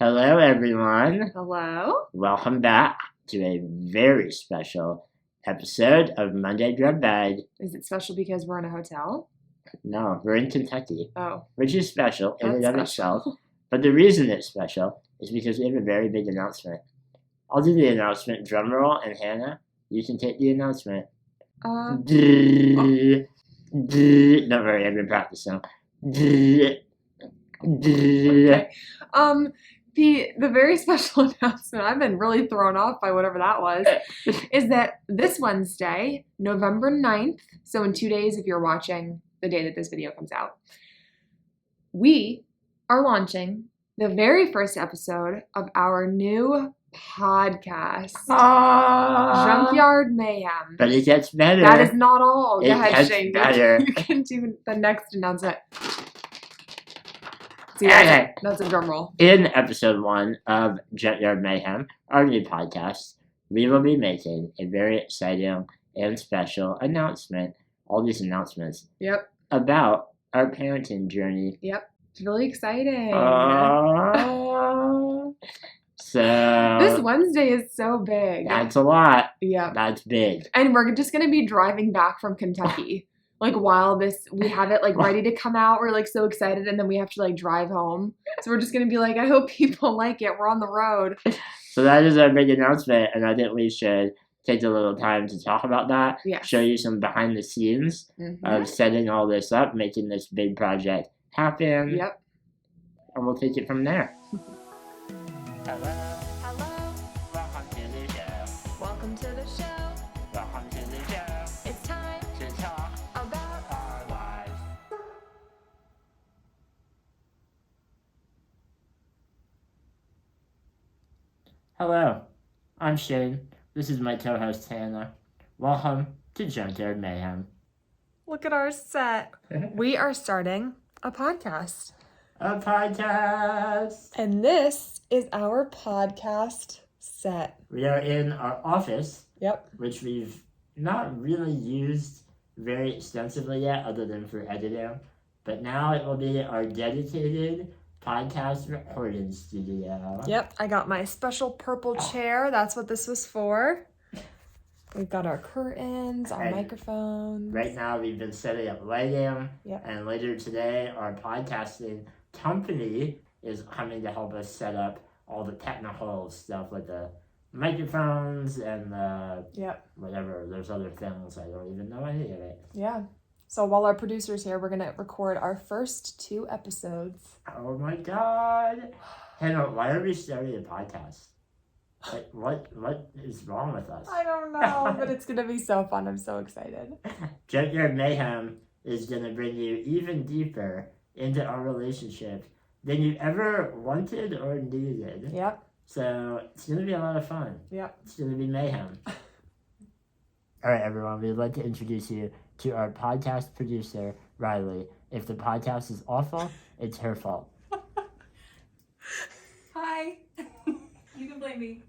Hello, everyone. Hello. Welcome back to a very special episode of Monday Grub Bag. Is it special because we're in a hotel? No, we're in Kentucky, Oh. which is special in and of That's itself. special. But the reason it's special is because we have a very big announcement. I'll do the announcement, drum roll, and Hannah, you can take the announcement. Don't worry, I've been practicing. Okay. The very special announcement, I've been really thrown off by whatever that was, is that this Wednesday, November 9th, so in 2 days if you're watching the day that this video comes out, we are launching the very first episode of our new podcast, Junkyard Mayhem. But it gets better. That is not all. It Go ahead, gets Shane. better. You can do the next announcement. See, Okay. that's a drum roll. In episode 1 of Junkyard Mayhem, our new podcast, we will be making a very exciting and special announcement. All these announcements. Yep. About our parenting journey. Yep. It's really exciting. So this Wednesday is so big. That's a lot. Yeah. That's big. And we're just going to be driving back from Kentucky. Like while we have it like ready to come out. We're like so excited and then we have to like drive home. So we're just going to be like, I hope people like it. We're on the road. So that is our big announcement. And I think we should take a little time to talk about that. Yes. Show you some behind the scenes of setting all this up, making this big project happen. Yep. And we'll take it from there. Hello. Welcome to the show. Welcome to the show. Welcome to the show. It's time To talk about our lives. Hello, I'm Shane. This is my co-host Hannah. Welcome to Junkyard Mayhem. Look at our set. We are starting a podcast. A podcast. And this is our podcast set. We are in our office, Yep. which we've not really used very extensively yet, other than for editing. But now it will be our dedicated podcast recording studio. Yep. I got my special purple chair. That's what this was for. We've got our curtains, our And microphones. Right now we've been setting up lighting, Yep. and later today our podcasting company is coming to help us set up all the technical stuff like the microphones and the Yep. whatever. There's other things. I don't even know any of it. Yeah. So while our producer's here, we're going to record our first 2 episodes. Oh my god. Hannah, why are we starting a podcast? Like, what is wrong with us? I don't know, but it's going to be so fun. I'm so excited. Junkyard Mayhem is going to bring you even deeper into our relationship than you ever wanted or needed. Yep. So it's going to be a lot of fun. Yep. It's going to be mayhem. All right, everyone. We'd like to introduce you to our podcast producer, Riley. If the podcast is awful, it's her fault. Hi. You can blame me.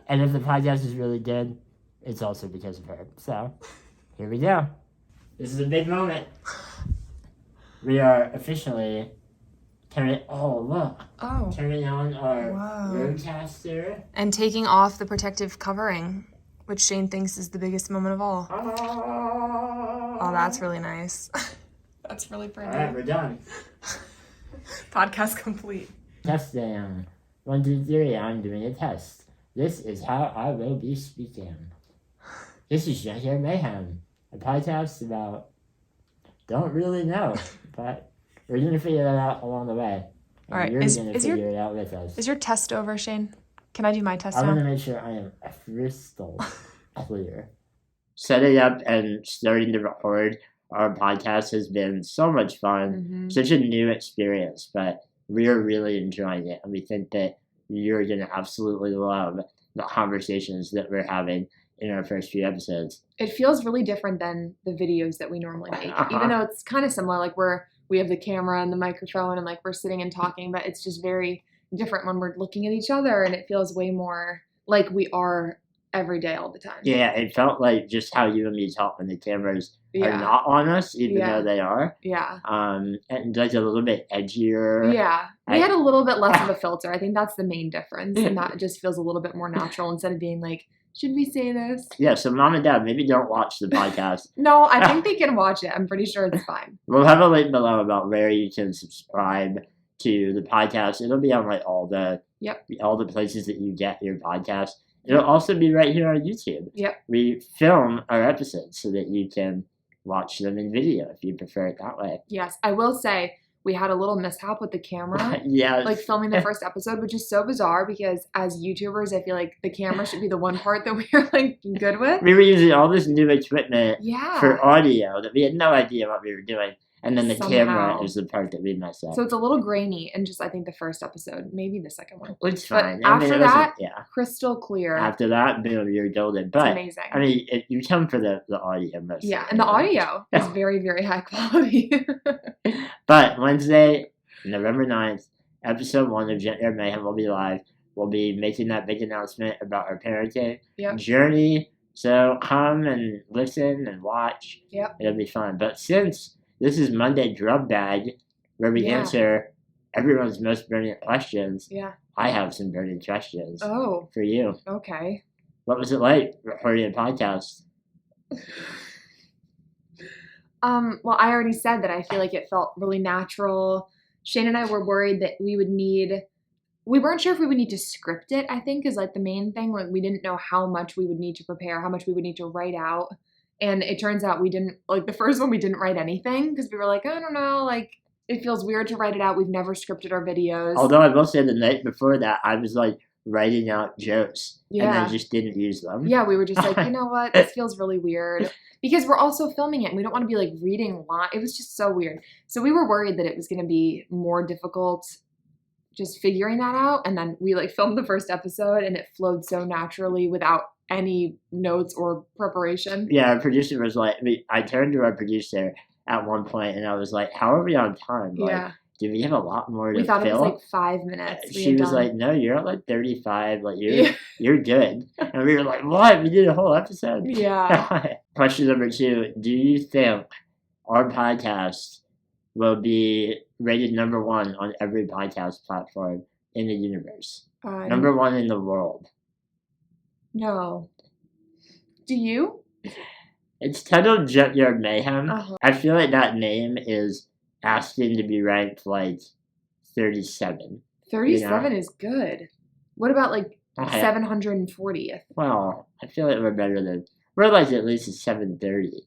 And if the podcast is really good, it's also because of her. So here we go. This is a big moment. We are officially turning on our Wow. roadcaster. And taking off the protective covering, which Shane thinks is the biggest moment of all. Oh, that's really nice. That's really pretty. All right, we're done. Podcast complete. Testing. 1, 2, 3, I'm doing a test. This is how I will be speaking. This is Junkyard Mayhem, a podcast about, don't really know, but we're going to figure that out along the way. And All right, you're is- going to is your- figure it out with us. Is your test over, Shane? Can I do my test I want now? to make sure I am crystal clear. Setting up and starting to record our podcast has been so much fun. Mhm. Such a new experience, but we're really enjoying it. And we think that you're going to absolutely love the conversations that we're having in our first few episodes. It feels really different than the videos that we normally make, even though it's kind of similar. Like we have the camera and the microphone and like we're sitting and talking, but it's just very different when we're looking at each other and it feels way more like we are every day, all the time. Yeah, it felt like just how you and me talk when the cameras are Yeah. not on us, even Yeah. though they are. Yeah. And like a little bit edgier. Yeah. We I- had a little bit less of a filter. I think that's the main difference. And that just feels a little bit more natural instead of being like, should we say this? Yeah, so mom and dad, maybe don't watch the podcast. No, I think they can watch it. I'm pretty sure it's fine. We'll have a link below about where you can subscribe to the podcast. It'll be on like all the places that you get your podcast. It'll also be right here on YouTube. Yep. We film our episodes so that you can watch them in video if you prefer it that way. Yes. I will say we had a little mishap with the camera. Yeah. Like filming the first episode, which is so bizarre because as YouTubers, I feel like the camera should be the one part that we're like good with. We were using all this new equipment Yeah. for audio that we had no idea what we were doing. And then the camera Somehow. is the part that we messed up. So it's a little grainy in just, I think, the first episode, maybe the second one. It's But fine. after it wasn't- that, yeah. crystal clear. After that, boom, you're golden. It's But amazing. I mean, you come for the audio mostly. Yeah, and the audio is very, very high quality. But Wednesday, November 9th, episode 1 of Junkyard Mayhem will be live. We'll be making that big announcement about our parenting journey. So come and listen and watch. Yep. It'll be fun. But since this is Monday Grub Bag, where we Yeah. answer everyone's most burning questions, Yeah. I have some burning questions Oh, for you. okay. What was it like recording a podcast? Well, I already said that I feel like it felt really natural. Shane and I were worried that we weren't sure if we would need to script it, I think, is like the main thing. Like we didn't know how much we would need to prepare, how much we would need to write out. And it turns out we didn't, like the first one, we didn't write anything because we were like, I don't know, like it feels weird to write it out. We've never scripted our videos. Although I will say the night before that, I was like writing out jokes and Yeah. I just didn't use them. Yeah, we were just like, you know what? This feels really weird. Because we're also filming it and we don't want to be like reading line. It was just so weird. So we were worried that it was going to be more difficult just figuring that out. And then we like filmed the first episode and it flowed so naturally without any notes or preparation. Yeah, our producer was like, I turned to our producer at one point and I was like, how are we on time? Like, Yeah. do we have a lot more to We thought it was film? like 5 minutes. We She had was done- like, no, you're at like 35. Like, Yeah. you're good. And we were like, what? We did a whole episode? Yeah. Question number 2. Do you think our podcast will be rated number 1 on every podcast platform in the universe? Number 1 in the world. No. Do you? It's titled Junkyard Mayhem. Uh-huh. I feel like that name is asking to be ranked like 37. 37 is good. What about like Okay. 740th? Well, I feel like we're like at least a 730.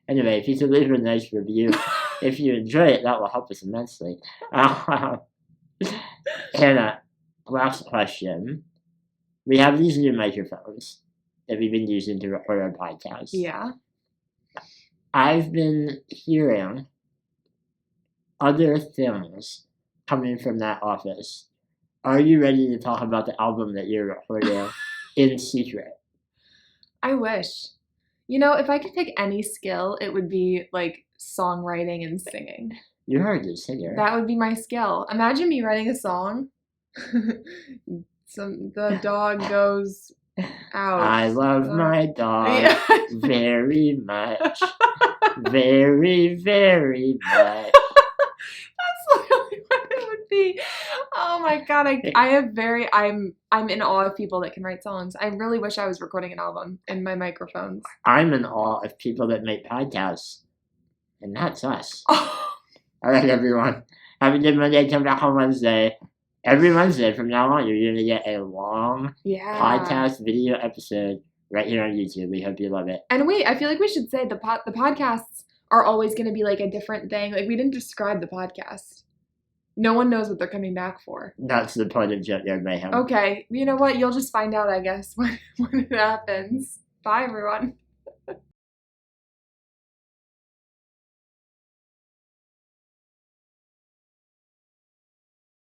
Anyway, if you could leave a nice review, if you enjoy it, that will help us immensely. Hannah, last question. We have these new microphones that we've been using to record our podcast. Yeah. I've been hearing other things coming from that office. Are you ready to talk about the album that you're recording in secret? I wish. You know, if I could pick any skill, it would be like songwriting and singing. You're a good singer. That would be my skill. Imagine me writing a song. The dog goes out. I love my dog Yeah. very much. Very, very much. That's literally what it would be. Oh my god, I'm in awe of people that can write songs. I really wish I was recording an album in my microphones. I'm in awe of people that make podcasts. And that's us. Oh, All right, everyone. Have a good Monday. Come back on Wednesday. Every Wednesday from now on, you're going to get a long yeah. podcast video episode right here on YouTube. We hope you love it. And wait, I feel like we should say the podcasts are always going to be like a different thing. Like we didn't describe the podcast. No one knows what they're coming back for. That's the point of Junkyard Mayhem. Okay, you know what? You'll just find out, I guess, when it happens. Bye, everyone.